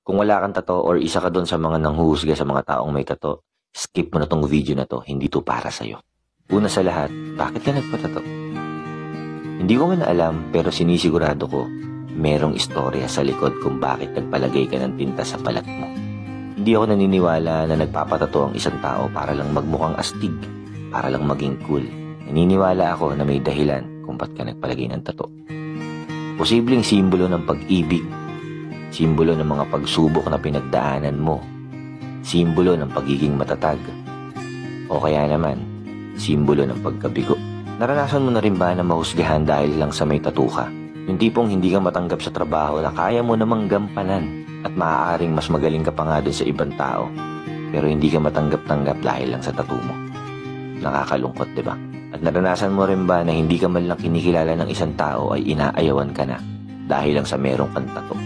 Kung wala kang tato or isa ka doon sa mga nanghuhusga sa mga taong may tato, skip mo na tong video na to, hindi to para sa'yo. Una sa lahat, bakit ka nagpatato? Hindi ko man alam pero sinisigurado ko, merong istorya sa likod kung bakit nagpalagay ka ng tinta sa balat mo. Hindi ako naniniwala na nagpapatato ang isang tao para lang magmukhang astig, para lang maging cool. Naniniwala ako na may dahilan kung ba't ka nagpalagay ng tato. Posibleng simbolo ng pag-ibig, simbolo ng mga pagsubok na pinagdaanan mo, simbolo ng pagiging matatag, o kaya naman, simbolo ng pagkabigo. Naranasan mo na rin ba na mahusgahan dahil lang sa may tattoo ka? Yung tipong hindi ka matanggap sa trabaho na kaya mo namang gampanan at maaaring mas magaling ka pa nga dun sa ibang tao, pero hindi ka matanggap-tanggap dahil lang sa tattoo mo. Nakakalungkot, diba? At naranasan mo rin ba na hindi ka man lang kinikilala ng isang tao ay inaayawan ka na dahil lang sa merong kang tattoo?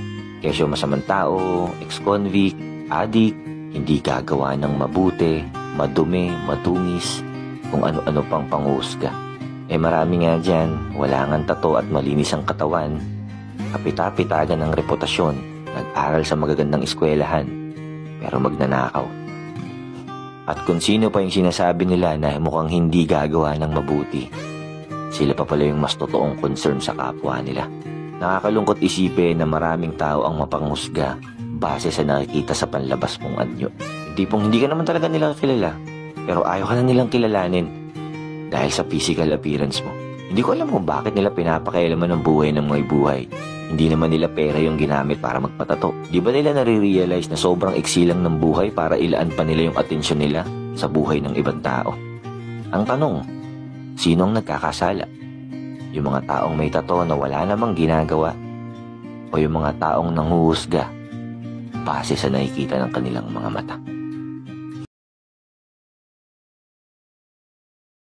Kesyo masamang tao, ex-convict, addict, hindi gagawa ng mabuti, madumi, matungis, kung ano-ano pang panghusga. Marami nga dyan, wala ngang tato at malinis ang katawan, kapita-pitagan ng reputasyon, nag-aral sa magagandang eskwelahan, pero magnanakaw. At kung sino pa yung sinasabi nila na mukhang hindi gagawa ng mabuti, sila pa pala yung mas totoong concern sa kapwa nila. Nakakalungkot isipin na maraming tao ang mapanghusga base sa nakikita sa panlabas mong anyo. Tipong hindi ka naman talaga nila kilala, pero ayaw ka na nilang kilalanin dahil sa physical appearance mo. Hindi ko alam kung bakit nila pinapakialaman ng buhay ng may buhay. Hindi naman nila pera yung ginamit para magpatato. Di ba nila nare-realize na sobrang iksi lang ng buhay para ilaan pa nila yung atensyon nila sa buhay ng ibang tao? Ang tanong, sino ang nagkakasala? Yung mga taong may tato na wala namang ginagawa? O yung mga taong nanghuhusga base sa nakikita ng kanilang mga mata?